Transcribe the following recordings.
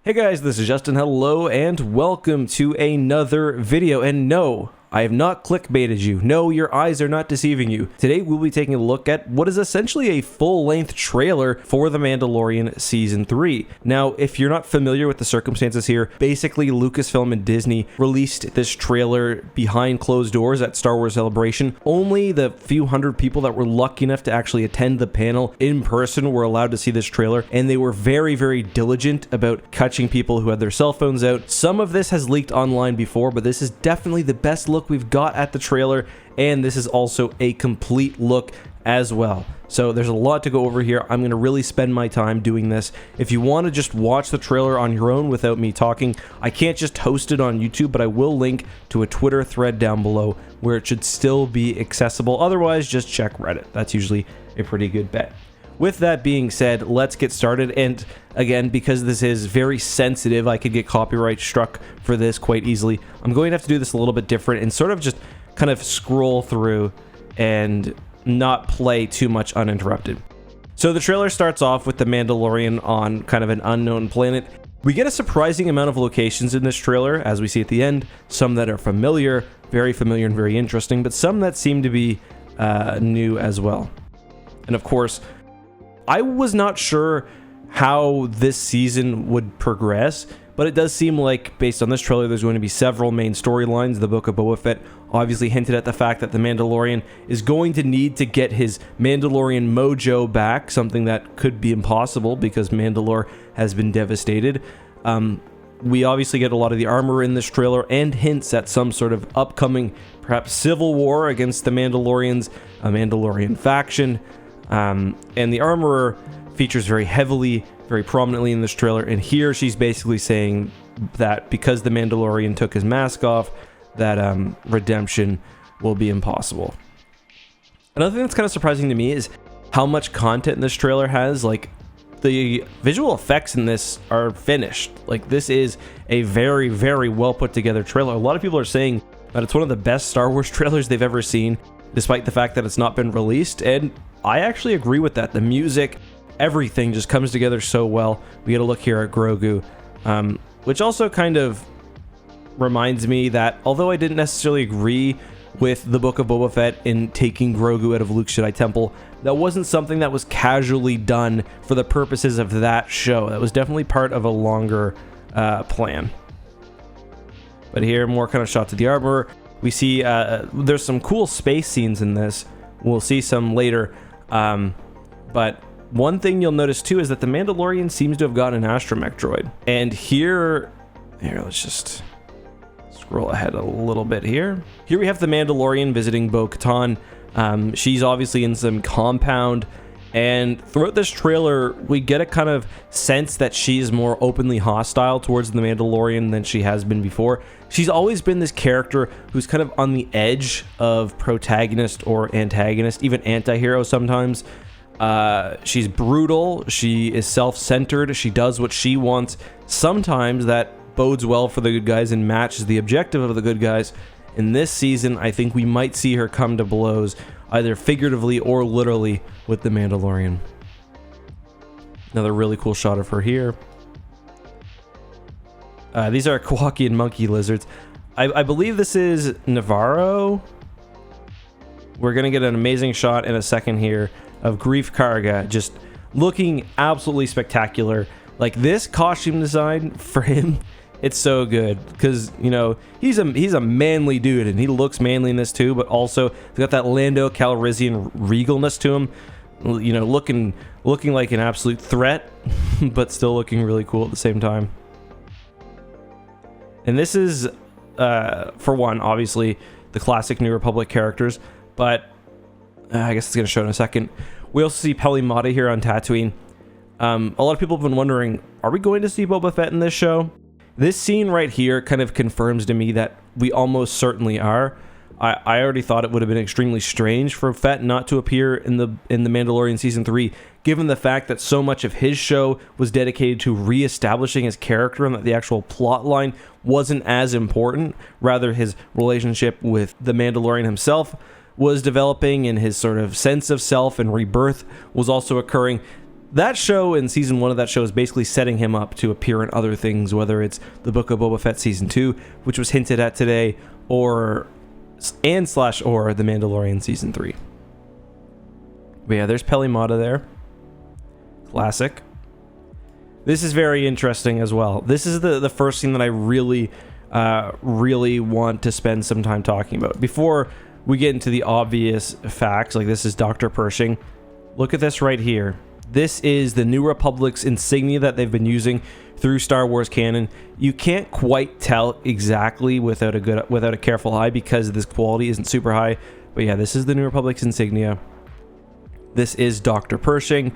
Hey guys, this is Justin. Hello and welcome to another video. And no, I have not clickbaited you. No, your eyes are not deceiving you. Today we'll be taking a look at what is essentially a full-length trailer for The Mandalorian Season 3. Now, if you're not familiar with the circumstances here, basically Lucasfilm and Disney released this trailer behind closed doors at Star Wars Celebration. Only the few hundred people that were lucky enough to actually attend the panel in person were allowed to see this trailer, and they were very, very diligent about catching people who had their cell phones out. Some of this has leaked online before, but this is definitely the best look we've got at the trailer, and this is also a complete look as well. So there's a lot to go over here. I'm going to really spend my time doing this. If you want to just watch the trailer on your own without me talking, I can't just host it on YouTube, but I will link to a Twitter thread down below where it should still be accessible. Otherwise, just check Reddit. That's usually a pretty good bet. With that being said, let's get started. And again, because this is very sensitive, I could get copyright struck for this quite easily. I'm going to have to do this a little bit different and sort of just kind of scroll through and not play too much uninterrupted. So the trailer starts off with the Mandalorian on kind of an unknown planet. We get a surprising amount of locations in this trailer, as we see at the end. Some that are familiar and very interesting, but some that seem to be new as well. And of course, I was not sure how this season would progress, but it does seem like, based on this trailer, there's going to be several main storylines. The Book of Boba Fett obviously hinted at the fact that the Mandalorian is going to need to get his Mandalorian mojo back, something that could be impossible because Mandalore has been devastated. We obviously get a lot of the armor in this trailer and hints at some sort of upcoming, perhaps civil war against the Mandalorians, a Mandalorian faction. And the armorer features very heavily, very prominently in this trailer, and here she's basically saying that because the Mandalorian took his mask off, that redemption will be impossible. Another thing that's kind of surprising to me is how much content this trailer has. Like, the visual effects in this are finished. Like, this is a very, very well put together trailer. A lot of people are saying that it's one of the best Star Wars trailers they've ever seen, despite the fact that it's not been released, and I actually agree with that. The music, everything just comes together so well. We get a look here at Grogu, which also kind of reminds me that although I didn't necessarily agree with the Book of Boba Fett in taking Grogu out of Luke's Jedi Temple, that wasn't something that was casually done for the purposes of that show. That was definitely part of a longer plan. But here, more kind of shots of the armor. We see there's some cool space scenes in this. We'll see some later. But one thing you'll notice too is that the Mandalorian seems to have gotten an astromech droid. And here, let's just scroll ahead a little bit here. Here we have the Mandalorian visiting Bo-Katan. She's obviously in some compound. And throughout this trailer, we get a kind of sense that she's more openly hostile towards the Mandalorian than she has been before. She's always been this character who's kind of on the edge of protagonist or antagonist, even anti-hero sometimes. She's brutal, she is self-centered, she does what she wants. Sometimes that bodes well for the good guys and matches the objective of the good guys. In this season, I think we might see her come to blows, either figuratively or literally, with the Mandalorian. Another really cool shot of her here. These are Kowakian monkey lizards. I believe this is Navarro. We're going to get an amazing shot in a second here of Grief Karga just looking absolutely spectacular. Like, this costume design for him, it's so good because, you know, he's a manly dude and he looks manly in this too, but also he's got that Lando Calrissian regalness to him, you know, looking like an absolute threat, but still looking really cool at the same time. And this is, for one, obviously the classic New Republic characters, but I guess it's going to show in a second. We also see Peli Motto here on Tatooine. A lot of people have been wondering, are we going to see Boba Fett in this show? This scene right here kind of confirms to me that we almost certainly are. I already thought it would have been extremely strange for Fett not to appear in the Mandalorian Season 3, given the fact that so much of his show was dedicated to re-establishing his character and that the actual plot line wasn't as important. Rather, his relationship with the Mandalorian himself was developing, and his sort of sense of self and rebirth was also occurring. that show and season 1 of that show is basically setting him up to appear in other things, whether it's the Book of Boba Fett season 2, which was hinted at today, or The Mandalorian season 3. But yeah, there's Peli Motto there. Classic. This is very interesting as well. This is the first scene that I really want to spend some time talking about. Before we get into the obvious facts, like this is Dr. Pershing. Look at this right here. This is the New Republic's insignia that they've been using through Star Wars canon. You can't quite tell exactly without a careful eye because this quality isn't super high. But yeah, this is the New Republic's insignia. This is Dr. Pershing.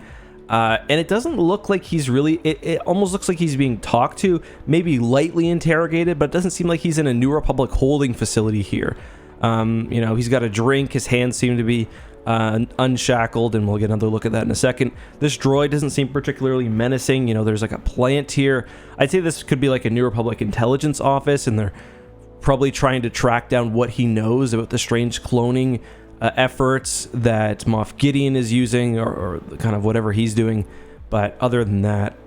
And it doesn't look like he's really... It almost looks like he's being talked to, maybe lightly interrogated, but it doesn't seem like he's in a New Republic holding facility here. He's got a drink. His hands seem to be unshackled, and we'll get another look at that in a second. This droid doesn't seem particularly menacing. There's like a plant here. I'd say this could be like a New Republic intelligence office, and they're probably trying to track down what he knows about the strange cloning efforts that Moff Gideon is using, or kind of whatever he's doing. But other than that,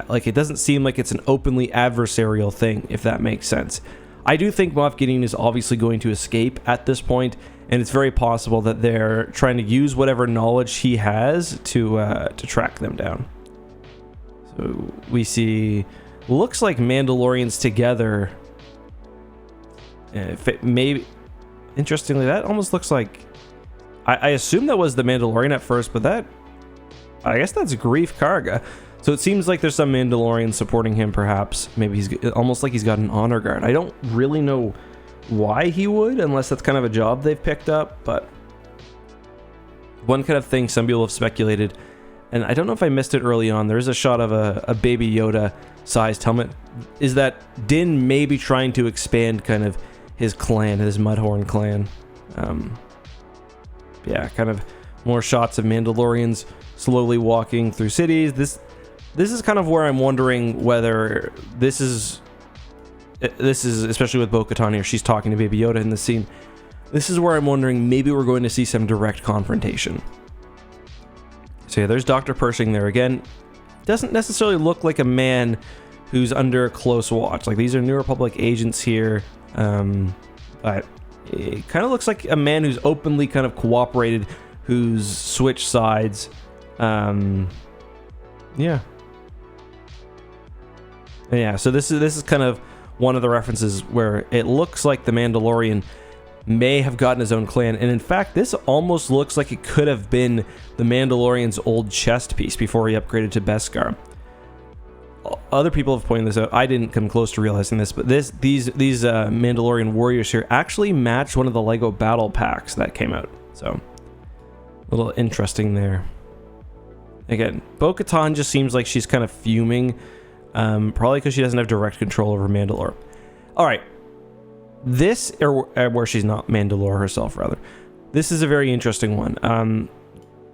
like, it doesn't seem like it's an openly adversarial thing, if that makes sense. I do think Moff Gideon is obviously going to escape at this point, and it's very possible that they're trying to use whatever knowledge he has to track them down. So we see, looks like Mandalorians together. Maybe, interestingly, that almost looks like, I assume that was the Mandalorian at first, but I guess that's Grief Karga. So it seems like there's some Mandalorian supporting him, perhaps. Maybe he's almost like he's got an honor guard. I don't really know why he would, unless that's kind of a job they've picked up, but one kind of thing some people have speculated, and I don't know if I missed it early on, there's a shot of a Baby Yoda sized helmet, is that Din may be trying to expand kind of his clan, his Mudhorn clan. Yeah, kind of more shots of Mandalorians slowly walking through cities. This is kind of where I'm wondering whether this is especially with Bo-Katan here. She's talking to Baby Yoda in the scene. This is where I'm wondering maybe we're going to see some direct confrontation. So yeah, there's Dr. Pershing there again. Doesn't necessarily look like a man who's under close watch. Like, these are New Republic agents here, but it kind of looks like a man who's openly kind of cooperated, who's switched sides. Yeah, so this is kind of one of the references where it looks like the Mandalorian may have gotten his own clan, and in fact this almost looks like it could have been the Mandalorian's old chest piece before he upgraded to Beskar. Other people have pointed this out. I didn't come close to realizing this, but these Mandalorian warriors here actually match one of the Lego battle packs that came out, so a little interesting there. Again, Bo-Katan just seems like she's kind of fuming, probably because she doesn't have direct control over Mandalore. All right, where she's not Mandalore herself, rather. This is a very interesting one.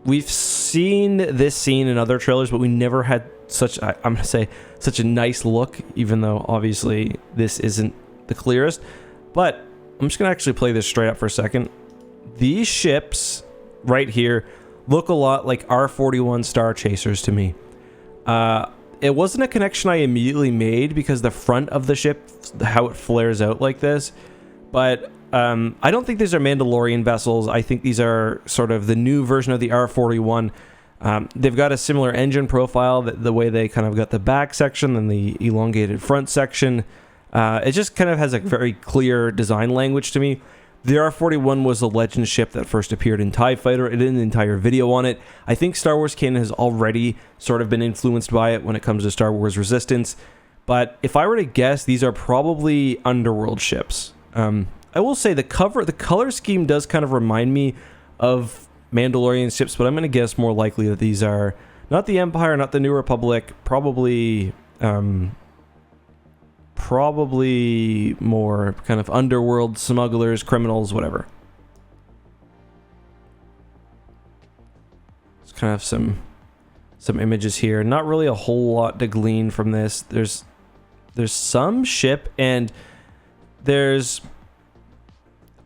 We've seen this scene in other trailers, but we never had such a nice look, even though obviously this isn't the clearest. But I'm just gonna actually play this straight up for a second. These ships right here look a lot like R41 Star Chasers to me. It wasn't a connection I immediately made because the front of the ship, how it flares out like this, but I don't think these are Mandalorian vessels. I think these are sort of the new version of the R41. They've got a similar engine profile, the way they kind of got the back section and the elongated front section. It just kind of has a very clear design language to me. The R41 was a legend ship that first appeared in TIE Fighter. It did an entire video on it. I think Star Wars canon has already sort of been influenced by it when it comes to Star Wars Resistance. But if I were to guess, these are probably Underworld ships. I will say the color scheme does kind of remind me of Mandalorian ships, but I'm going to guess more likely that these are not the Empire, not the New Republic, probably more kind of underworld smugglers, criminals, whatever. It's kind of some images here. Not really a whole lot to glean from this. There's some ship, and there's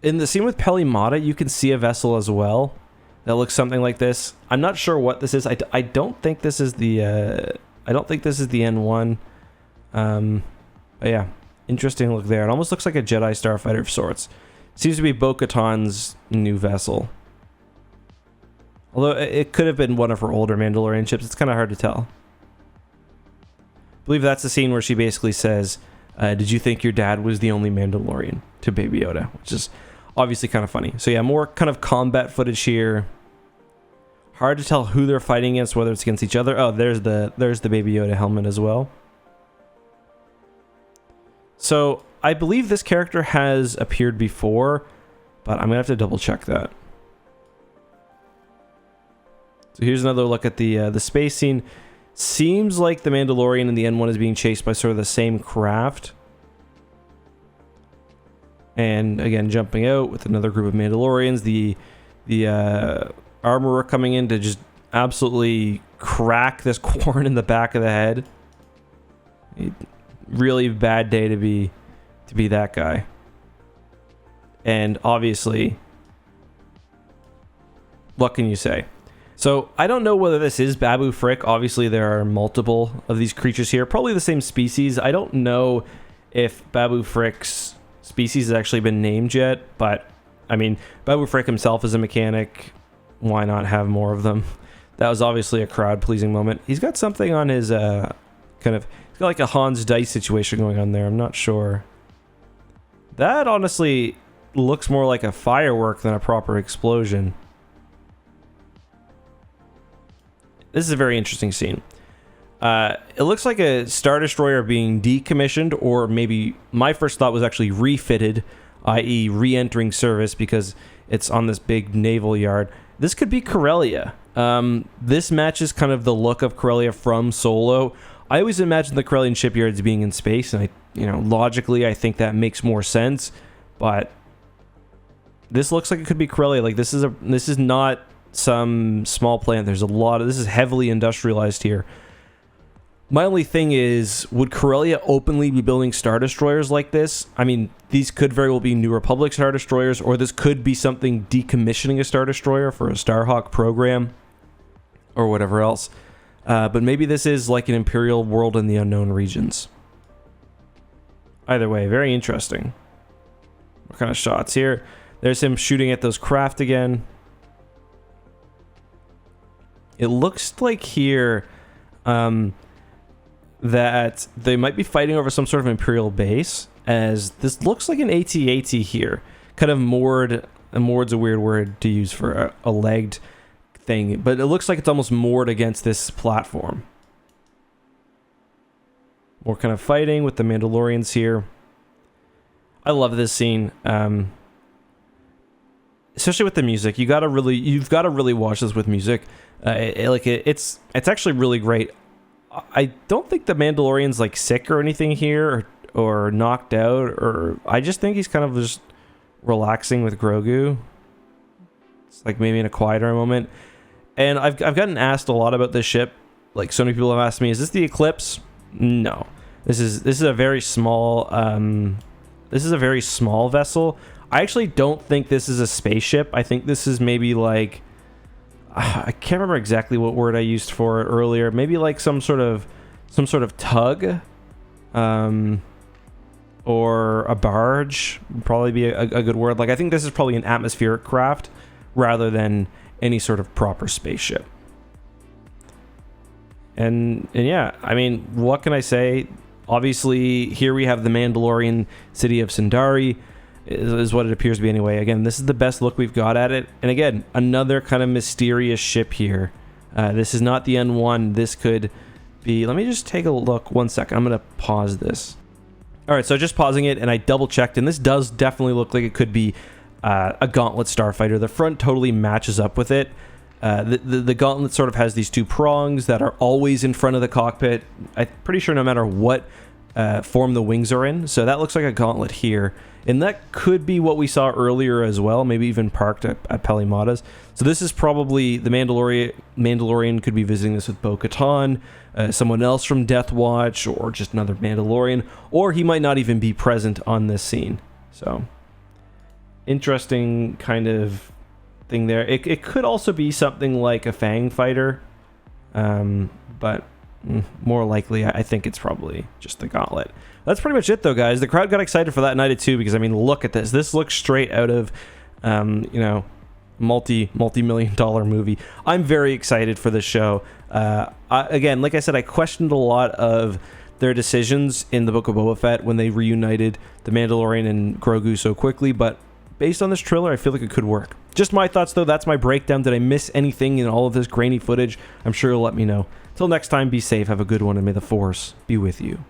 in the scene with Peli Motto, you can see a vessel as well. that looks something like this. I'm not sure what this is. I don't think this is the I don't think this is the N1. But yeah, interesting look there. It almost looks like a Jedi starfighter of sorts. Seems to be Bo-Katan's new vessel. Although it could have been one of her older Mandalorian ships. It's kind of hard to tell. I believe that's the scene where she basically says, did you think your dad was the only Mandalorian, to Baby Yoda, which is obviously kind of funny. So yeah, more kind of combat footage here. Hard to tell who they're fighting against, whether it's against each other. Oh, there's the Baby Yoda helmet as well. So I believe this character has appeared before, but I'm gonna have to double check that. So here's another look at the space scene. Seems like the Mandalorian and the N1 is being chased by sort of the same craft. And again, jumping out with another group of Mandalorians. The armorer coming in to just absolutely crack this Quarren in the back of the head. Really bad day to be that guy. And obviously, what can you say? So I don't know whether this is Babu Frick. Obviously, there are multiple of these creatures here, probably the same species. I don't know if Babu Frick's species has actually been named yet, but I mean, Babu Frick himself is a mechanic. Why not have more of them? That was obviously a crowd-pleasing moment. He's got something on his he's got like a Hans Dice situation going on there. I'm not sure. That honestly looks more like a firework than a proper explosion. This is a very interesting scene. It looks like a Star Destroyer being decommissioned, or maybe my first thought was actually refitted, i.e. re-entering service because it's on this big naval yard. This could be Corellia. This matches kind of the look of Corellia from Solo. I always imagine the Corellian shipyards being in space, and logically I think that makes more sense, but this looks like it could be Corellia. Like this is not some small plant. There's a lot of this is heavily industrialized here. My only thing is, would Corellia openly be building Star Destroyers like this? I mean, these could very well be New Republic Star Destroyers, or this could be something decommissioning a Star Destroyer for a Starhawk program, or whatever else. But maybe this is like an Imperial world in the unknown regions. Either way, very interesting. What kind of shots here? There's him shooting at those craft again. It looks like here that they might be fighting over some sort of Imperial base, as this looks like an AT-AT here. Kind of moored. Moored's a weird word to use for a legged thing, but it looks like it's almost moored against this platform. More kind of fighting with the Mandalorians here. I love this scene. Especially with the music. You've got to really watch this with music. It's actually really great. I don't think the Mandalorian's like sick or anything here, or knocked out, or I just think he's kind of just relaxing with Grogu. It's like maybe in a quieter moment. And I've gotten asked a lot about this ship. Like, so many people have asked me, is this the Eclipse? No. This is a very small vessel. I actually don't think this is a spaceship. I think this is maybe like, I can't remember exactly what word I used for it earlier. Maybe like some sort of tug, or a barge would probably be a good word. Like, I think this is probably an atmospheric craft rather than any sort of proper spaceship. And yeah, I mean, what can I say? Obviously, here we have the Mandalorian city of Sundari, is what it appears to be anyway. Again, this is the best look we've got at it. And again, another kind of mysterious ship here. This is not the N1. This could be... Let me just take a look. 1 second. I'm going to pause this. All right, so just pausing it, and I double-checked, and this does definitely look like it could be a Gauntlet starfighter. The front totally matches up with it. The Gauntlet sort of has these two prongs that are always in front of the cockpit. I'm pretty sure no matter what form the wings are in. So that looks like a Gauntlet here. And that could be what we saw earlier as well, maybe even parked at Palimata's. So this is probably the Mandalorian could be visiting this with Bo-Katan, someone else from Death Watch, or just another Mandalorian, or he might not even be present on this scene. So, interesting kind of thing there. It could also be something like a Fang fighter, but more likely, I think it's probably just the gauntlet. That's pretty much it, though, guys. The crowd got excited for that night too, because I mean, look at this. This looks straight out of, you know, multi-million-dollar movie. I'm very excited for this show. Again, like I said, I questioned a lot of their decisions in the Book of Boba Fett when they reunited the Mandalorian and Grogu so quickly, but based on this trailer, I feel like it could work. Just my thoughts, though. That's my breakdown. Did I miss anything in all of this grainy footage? I'm sure you'll let me know. Till next time, be safe, have a good one, and may the Force be with you.